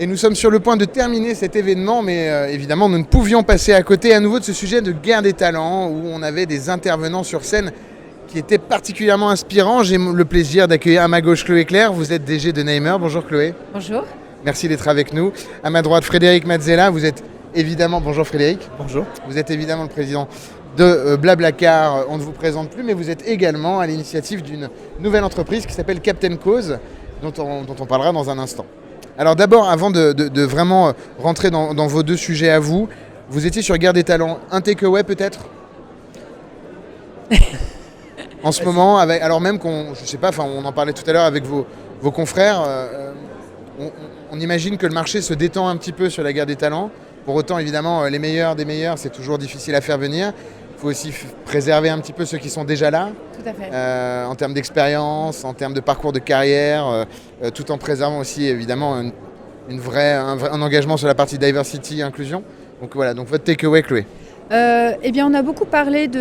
Et nous sommes sur le point de terminer cet événement, mais évidemment, nous ne pouvions passer à côté à nouveau de ce sujet de guerre des talents, où on avait des intervenants sur scène qui étaient particulièrement inspirants. J'ai le plaisir d'accueillir à ma gauche Chloé Claire, vous êtes DG de Neymar. Bonjour Chloé. Bonjour. Merci d'être avec nous. À ma droite, Frédéric Mazzella, vous êtes évidemment... Bonjour Frédéric. Bonjour. Vous êtes évidemment le président de Blablacar, on ne vous présente plus, mais vous êtes également à l'initiative d'une nouvelle entreprise qui s'appelle Captain Cause, dont on parlera dans un instant. Alors d'abord, avant de vraiment rentrer dans vos deux sujets à vous, vous étiez sur Guerre des Talents. Un takeaway peut-être en ce moment, alors même je sais pas, on en parlait tout à l'heure avec vos confrères, on imagine que le marché se détend un petit peu sur la Guerre des Talents. Pour autant, évidemment, les meilleurs des meilleurs, c'est toujours difficile à faire venir. Il faut aussi préserver un petit peu ceux qui sont déjà là. Tout à fait. En termes d'expérience, en termes de parcours de carrière, tout en préservant aussi, évidemment, un engagement sur la partie diversity, inclusion. Donc voilà, donc votre takeaway, Chloé. Eh bien, on a beaucoup parlé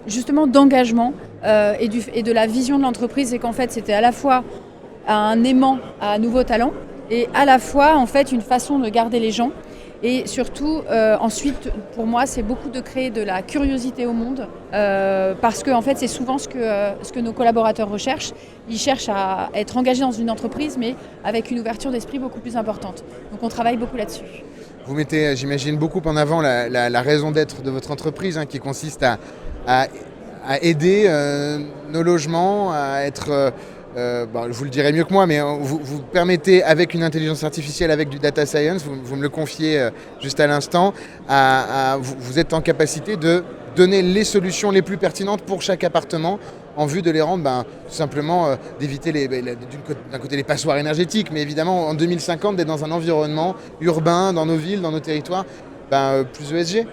justement d'engagement et de la vision de l'entreprise, et qu'en fait, c'était à la fois un aimant à nouveaux talents et à la fois, en fait, une façon de garder les gens. Et surtout, ensuite, pour moi, c'est beaucoup de créer de la curiosité au monde, parce que en fait, c'est souvent ce que nos collaborateurs recherchent. Ils cherchent à être engagés dans une entreprise, mais avec une ouverture d'esprit beaucoup plus importante. Donc, on travaille beaucoup là-dessus. Vous mettez, j'imagine, beaucoup en avant la raison d'être de votre entreprise, qui consiste à aider nos logements, à être... je vous le dirai mieux que moi, mais vous permettez, avec une intelligence artificielle, avec du data science, vous me le confiez juste à l'instant, vous êtes en capacité de donner les solutions les plus pertinentes pour chaque appartement, en vue de les rendre tout simplement d'éviter d'un côté les passoires énergétiques, mais évidemment en 2050 d'être dans un environnement urbain, dans nos villes, dans nos territoires, plus ESG.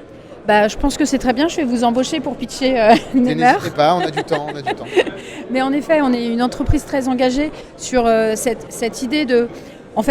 Je pense que c'est très bien, je vais vous embaucher pour pitcher Neymar. N'hésitez pas, on a du temps. Mais en effet, on est une entreprise très engagée sur cette idée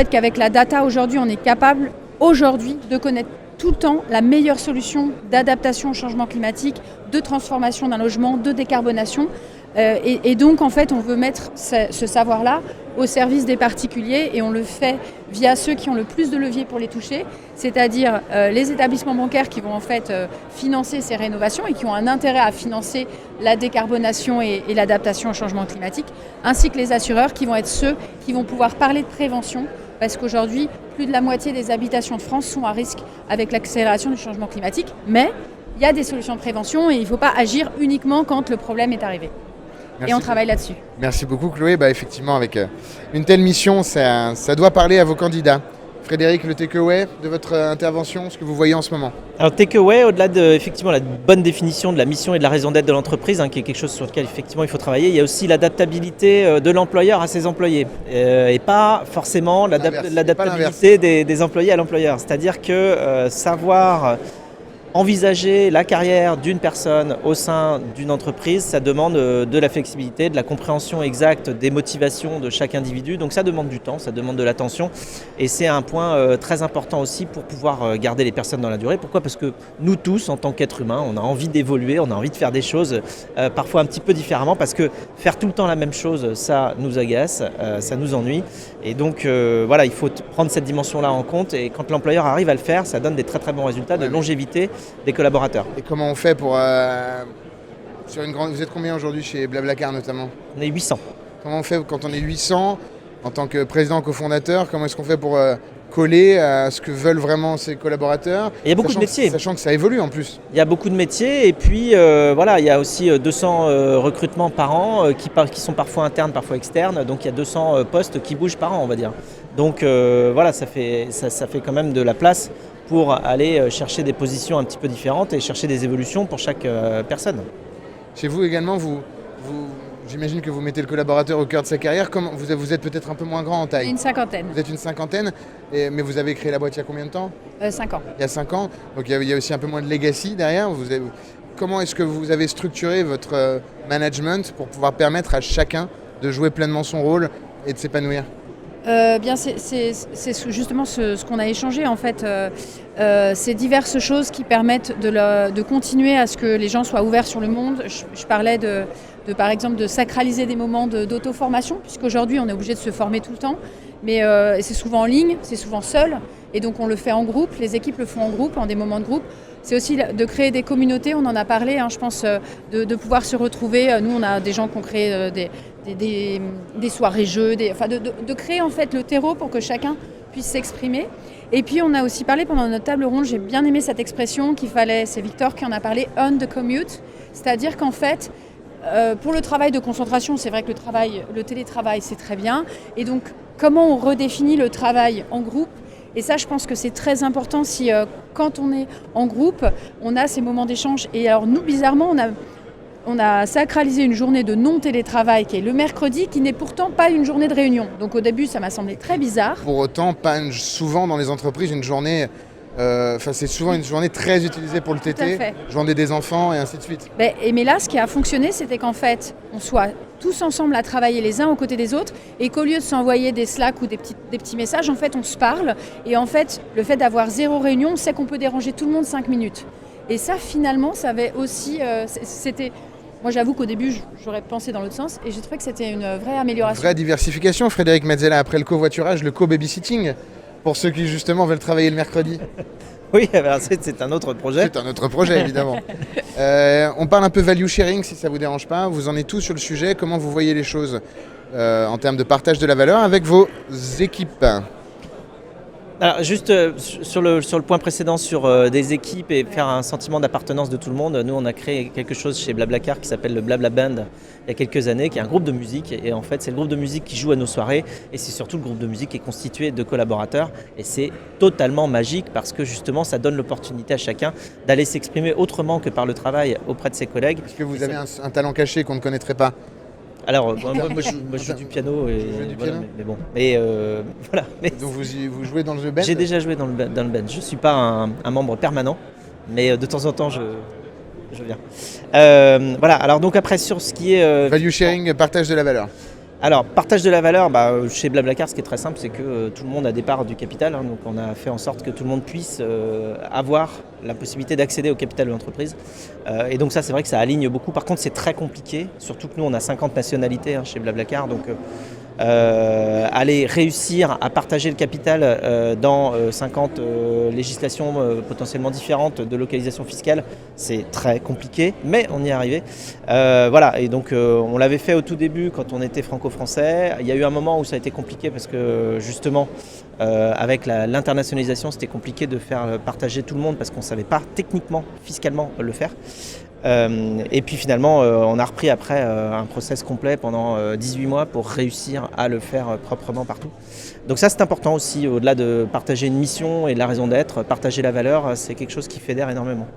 qu'avec la data aujourd'hui, on est capable de connaître tout le temps la meilleure solution d'adaptation au changement climatique, de transformation d'un logement, de décarbonation. Et donc, en fait, on veut mettre ce savoir-là au service des particuliers, et on le fait via ceux qui ont le plus de leviers pour les toucher, c'est-à-dire les établissements bancaires qui vont en fait financer ces rénovations et qui ont un intérêt à financer la décarbonation et l'adaptation au changement climatique, ainsi que les assureurs qui vont être ceux qui vont pouvoir parler de prévention, parce qu'aujourd'hui, plus de la moitié des habitations de France sont à risque avec l'accélération du changement climatique, mais il y a des solutions de prévention et il ne faut pas agir uniquement quand le problème est arrivé. Merci. Et on travaille là-dessus. Merci beaucoup Chloé. Effectivement, avec une telle mission, ça doit parler à vos candidats. Frédéric, le takeaway de votre intervention, ce que vous voyez en ce moment? Alors takeaway, au-delà de effectivement la bonne définition de la mission et de la raison d'être de l'entreprise, qui est quelque chose sur lequel effectivement il faut travailler, il y a aussi l'adaptabilité de l'employeur à ses employés, et pas forcément l'adaptabilité des employés à l'employeur. C'est-à-dire que savoir envisager la carrière d'une personne au sein d'une entreprise, ça demande de la flexibilité, de la compréhension exacte des motivations de chaque individu. Donc ça demande du temps, ça demande de l'attention. Et c'est un point très important aussi pour pouvoir garder les personnes dans la durée. Pourquoi ? Parce que nous tous, en tant qu'êtres humains, on a envie d'évoluer, on a envie de faire des choses parfois un petit peu différemment, parce que faire tout le temps la même chose, ça nous agace, ça nous ennuie. Et donc il faut prendre cette dimension-là en compte. Et quand l'employeur arrive à le faire, ça donne des très très bons résultats de longévité des collaborateurs. Et comment on fait pour... Vous êtes combien aujourd'hui chez Blablacar notamment ? On est 800. Comment on fait quand on est 800, en tant que président cofondateur, comment est-ce qu'on fait pour coller à ce que veulent vraiment ses collaborateurs ? Il y a beaucoup de métiers. Sachant que ça évolue en plus. Il y a beaucoup de métiers, et puis il y a aussi 200 recrutements par an qui sont parfois internes, parfois externes. Donc il y a 200 postes qui bougent par an, on va dire. Donc ça fait quand même de la place pour aller chercher des positions un petit peu différentes et chercher des évolutions pour chaque personne. Chez vous également, j'imagine que vous mettez le collaborateur au cœur de sa carrière. Vous êtes peut-être un peu moins grand en taille. Une cinquantaine. Vous êtes une cinquantaine, mais vous avez créé la boîte il y a combien de temps ? 5 ans. Il y a 5 ans, donc il y a aussi un peu moins de legacy derrière. Comment est-ce que vous avez structuré votre management pour pouvoir permettre à chacun de jouer pleinement son rôle et de s'épanouir ? C'est justement ce qu'on a échangé en fait. C'est diverses choses qui permettent de continuer à ce que les gens soient ouverts sur le monde. Je parlais par exemple de sacraliser des moments d'auto-formation, puisqu'aujourd'hui on est obligé de se former tout le temps. mais c'est souvent en ligne, c'est souvent seul. Et donc on le fait en groupe, les équipes le font en groupe, en des moments de groupe. C'est aussi de créer des communautés, on en a parlé, je pense, de pouvoir se retrouver. Nous, on a des gens qui ont créé des soirées jeux, de créer en fait le terreau pour que chacun puisse s'exprimer. Et puis on a aussi parlé pendant notre table ronde, j'ai bien aimé cette expression c'est Victor qui en a parlé, on the commute, c'est-à-dire qu'en fait, pour le travail de concentration, c'est vrai que le télétravail, c'est très bien. Et donc, comment on redéfinit le travail en groupe ? Et ça, je pense que c'est très important si, quand on est en groupe, on a ces moments d'échange. Et alors, nous, bizarrement, on a sacralisé une journée de non-télétravail qui est le mercredi, qui n'est pourtant pas une journée de réunion. Donc, au début, ça m'a semblé très bizarre. Pour autant, pas souvent dans les entreprises, une journée... c'est souvent une journée très utilisée pour le TT, journée des enfants et ainsi de suite. Mais là, ce qui a fonctionné, c'était qu'en fait, on soit tous ensemble à travailler les uns aux côtés des autres et qu'au lieu de s'envoyer des Slack ou des petits messages, en fait, on se parle. Et en fait, le fait d'avoir 0 réunion, on sait qu'on peut déranger tout le monde 5 minutes. Et ça, finalement, ça avait aussi... Moi, j'avoue qu'au début, j'aurais pensé dans l'autre sens et j'ai trouvé que c'était une vraie amélioration. Vraie diversification, Frédéric Metzela, après le covoiturage, le co-babysitting. Pour ceux qui justement veulent travailler le mercredi. Oui, c'est un autre projet. C'est un autre projet, évidemment. On parle un peu value sharing, si ça ne vous dérange pas. Vous en êtes tous sur le sujet. Comment vous voyez les choses en termes de partage de la valeur avec vos équipes ? Alors, juste sur le point précédent sur des équipes et faire un sentiment d'appartenance de tout le monde, nous on a créé quelque chose chez Blablacar qui s'appelle le Blabla Band il y a quelques années, qui est un groupe de musique et en fait c'est le groupe de musique qui joue à nos soirées et c'est surtout le groupe de musique qui est constitué de collaborateurs et c'est totalement magique parce que justement ça donne l'opportunité à chacun d'aller s'exprimer autrement que par le travail auprès de ses collègues. Est-ce que vous avez un talent caché qu'on ne connaîtrait pas ? Alors, moi je joue du piano, mais bon. Mais voilà. Mais donc vous jouez dans le band ? J'ai déjà joué dans le band. Je ne suis pas un membre permanent, mais de temps en temps je viens. Voilà, alors donc après sur ce qui est... value sharing, partage de la valeur. Alors, partage de la valeur, chez Blablacar, ce qui est très simple, c'est que tout le monde a des parts du capital. Donc, on a fait en sorte que tout le monde puisse avoir la possibilité d'accéder au capital de l'entreprise. Et donc ça, c'est vrai que ça aligne beaucoup. Par contre, c'est très compliqué, surtout que nous, on a 50 nationalités chez Blablacar. Donc, aller réussir à partager le capital dans 50 législations potentiellement différentes de localisation fiscale, c'est très compliqué, mais on y est arrivé. Voilà, et donc on l'avait fait au tout début quand on était franco-français. Il y a eu un moment où ça a été compliqué parce que justement, avec l'internationalisation, c'était compliqué de faire partager tout le monde parce qu'on ne savait pas techniquement, fiscalement le faire. Et puis finalement, on a repris après un process complet pendant 18 mois pour réussir à le faire proprement partout. Donc ça, c'est important aussi, au-delà de partager une mission et de la raison d'être, partager la valeur, c'est quelque chose qui fédère énormément.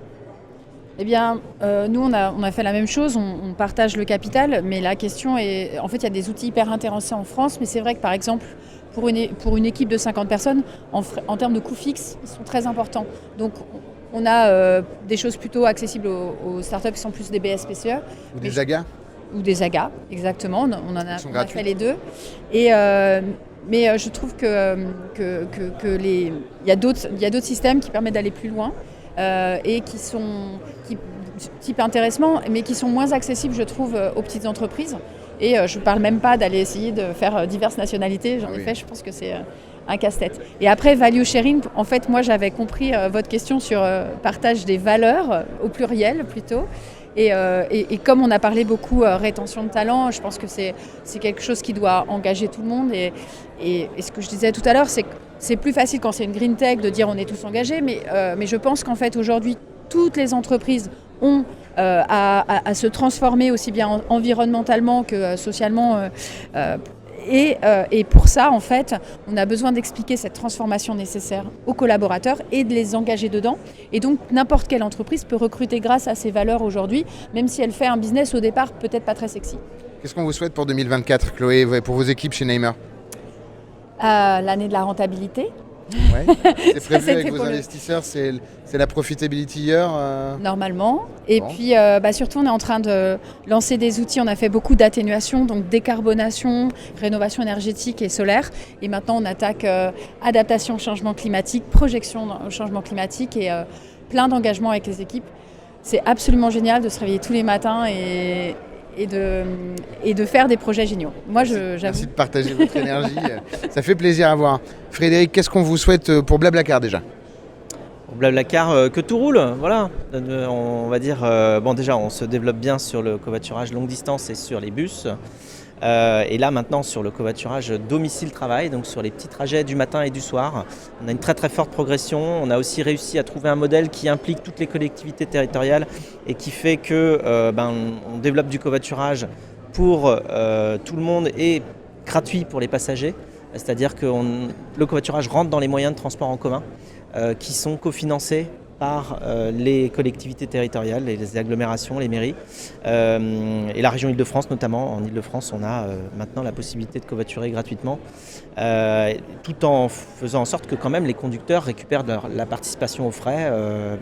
Eh bien, nous, on a fait la même chose, on partage le capital, mais la question est... En fait, il y a des outils hyper intéressants en France, mais c'est vrai que, par exemple, pour une équipe de 50 personnes, en termes de coûts fixes, ils sont très importants. Donc, on a des choses plutôt accessibles aux startups qui sont plus des BSPCE. Ou des AGA. Ou des AGA, exactement. On a fait les deux. Mais je trouve il y a d'autres systèmes qui permettent d'aller plus loin et type intéressement, mais qui sont moins accessibles, je trouve, aux petites entreprises. Et je ne parle même pas d'aller essayer de faire diverses nationalités. J'en ai fait, je pense que c'est un casse-tête. Et après, value sharing, en fait, moi, j'avais compris votre question sur partage des valeurs, au pluriel plutôt. Et comme on a parlé beaucoup rétention de talent, je pense que c'est quelque chose qui doit engager tout le monde. Et ce que je disais tout à l'heure, c'est que c'est plus facile quand c'est une green tech de dire on est tous engagés. Mais je pense qu'en fait, aujourd'hui, toutes les entreprises ont à se transformer aussi bien environnementalement que socialement. Et pour ça, en fait, on a besoin d'expliquer cette transformation nécessaire aux collaborateurs et de les engager dedans. Et donc, n'importe quelle entreprise peut recruter grâce à ces valeurs aujourd'hui, même si elle fait un business au départ peut-être pas très sexy. Qu'est-ce qu'on vous souhaite pour 2024, Chloé, pour vos équipes chez Namer ? L'année de la rentabilité. Ouais. C'est prévu avec vos investisseurs, c'est la profitability year Normalement. Et puis surtout, on est en train de lancer des outils. On a fait beaucoup d'atténuation, donc décarbonation, rénovation énergétique et solaire. Et maintenant, on attaque adaptation au changement climatique, projection au changement climatique et plein d'engagements avec les équipes. C'est absolument génial de se réveiller tous les matins et et de faire des projets géniaux. Moi, j'avoue. Merci de partager votre énergie. Ça fait plaisir à voir. Frédéric, qu'est-ce qu'on vous souhaite pour Blablacar déjà ? Pour Blablacar, que tout roule, voilà. On va dire, déjà, on se développe bien sur le covoiturage longue distance et sur les bus. Et là maintenant sur le covoiturage domicile-travail, donc sur les petits trajets du matin et du soir, on a une très très forte progression. On a aussi réussi à trouver un modèle qui implique toutes les collectivités territoriales et qui fait que on développe du covoiturage pour tout le monde et gratuit pour les passagers. C'est-à-dire que le covoiturage rentre dans les moyens de transport en commun qui sont cofinancés par les collectivités territoriales, les agglomérations, les mairies et la région Île-de-France notamment. En Île-de-France, on a maintenant la possibilité de covoiturer gratuitement tout en faisant en sorte que quand même les conducteurs récupèrent la participation aux frais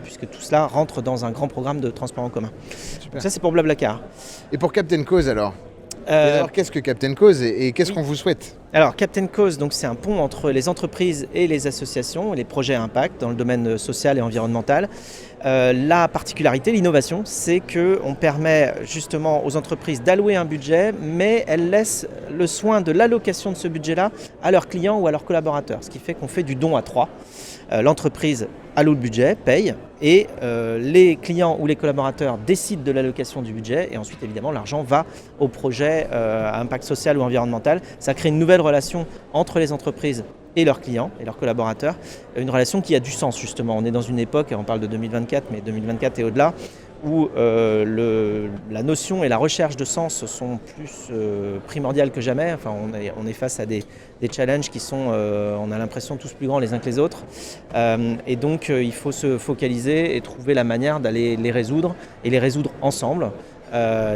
puisque tout cela rentre dans un grand programme de transport en commun. Donc ça c'est pour Blablacar. Et pour Captain Cause alors qu'est-ce que Captain Cause et qu'est-ce qu'on vous souhaite ? Alors Captain Cause, donc, c'est un pont entre les entreprises et les associations, les projets à impact dans le domaine social et environnemental. La particularité, l'innovation, c'est qu'on permet justement aux entreprises d'allouer un budget, mais elles laissent le soin de l'allocation de ce budget-là à leurs clients ou à leurs collaborateurs, ce qui fait qu'on fait du don à trois. L'entreprise alloue le budget, paye, et les clients ou les collaborateurs décident de l'allocation du budget, et ensuite évidemment l'argent va au projet à impact social ou environnemental. Ça crée une nouvelle relation entre les entreprises et leurs clients et leurs collaborateurs, une relation qui a du sens justement. On est dans une époque, on parle de 2024, mais 2024 et au-delà, où la notion et la recherche de sens sont plus primordiales que jamais. Enfin, on est face à des challenges qui sont, on a l'impression, tous plus grands les uns que les autres. Et donc, il faut se focaliser et trouver la manière d'aller les résoudre et les résoudre ensemble.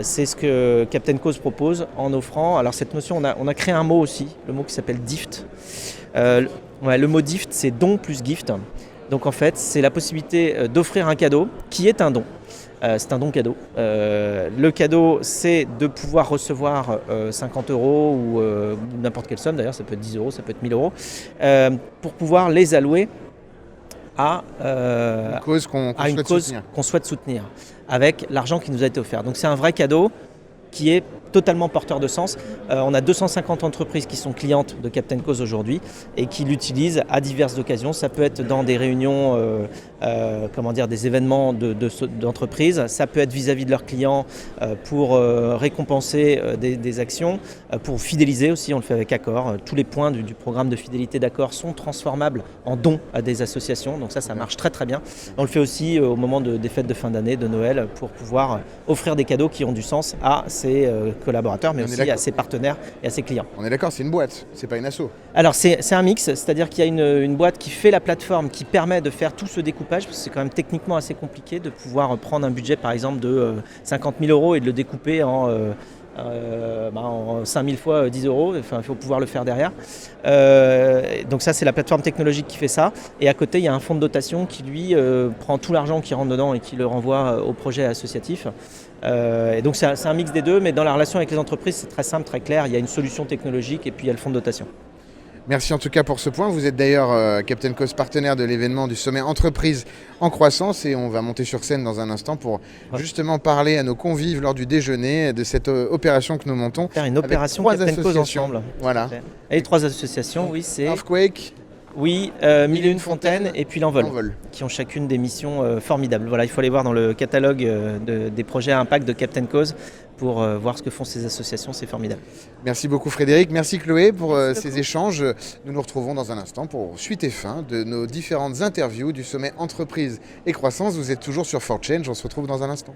C'est ce que Captain Cause propose en offrant. Alors cette notion, on a créé un mot aussi, le mot qui s'appelle DIFT. Le mot DIFT, c'est don plus gift. Donc en fait, c'est la possibilité d'offrir un cadeau qui est un don. C'est un don cadeau. Le cadeau, c'est de pouvoir recevoir 50 € ou n'importe quelle somme, d'ailleurs ça peut être 10 €, ça peut être 1000 €, pour pouvoir les allouer à une cause qu'on souhaite soutenir avec l'argent qui nous a été offert. Donc c'est un vrai cadeau qui est totalement porteur de sens. On a 250 entreprises qui sont clientes de Captain Cause aujourd'hui et qui l'utilisent à diverses occasions. Ça peut être dans des réunions, des événements d'entreprise. Ça peut être vis-à-vis de leurs clients pour récompenser des actions, pour fidéliser aussi, on le fait avec Accor. Tous les points du programme de fidélité d'Accor sont transformables en dons à des associations. Donc ça marche très très bien. On le fait aussi au moment des fêtes de fin d'année, de Noël, pour pouvoir offrir des cadeaux qui ont du sens à ces collaborateurs, mais aussi à ses partenaires et à ses clients. On est d'accord, c'est une boîte, c'est pas une asso. Alors c'est un mix, c'est-à-dire qu'il y a une boîte qui fait la plateforme, qui permet de faire tout ce découpage, parce que c'est quand même techniquement assez compliqué de pouvoir prendre un budget par exemple de 50 000 € et de le découper en 5000 fois 10 €, enfin, il faut pouvoir le faire derrière. Donc ça c'est la plateforme technologique qui fait ça, et à côté il y a un fonds de dotation qui lui prend tout l'argent qui rentre dedans et qui le renvoie au projet associatif. Et donc c'est un mix des deux, mais dans la relation avec les entreprises c'est très simple, très clair, il y a une solution technologique et puis il y a le fonds de dotation. Merci en tout cas pour ce point. Vous êtes d'ailleurs Captain Cause partenaire de l'événement du sommet Entreprise en croissance, et on va monter sur scène dans un instant pour justement parler à nos convives lors du déjeuner de cette opération que nous montons. Faire une opération Captain Cause ensemble. Voilà. Et les 3 associations, oui, c'est Earthquake. Oui, 1001 Fontaines et puis l'Envol, qui ont chacune des missions formidables. Voilà, il faut aller voir dans le catalogue des projets à impact de Captain Cause pour voir ce que font ces associations, c'est formidable. Merci beaucoup Frédéric, merci Chloé pour ces échanges. Nous nous retrouvons dans un instant pour suite et fin de nos différentes interviews du sommet Entreprise et Croissance. Vous êtes toujours sur For Change, on se retrouve dans un instant.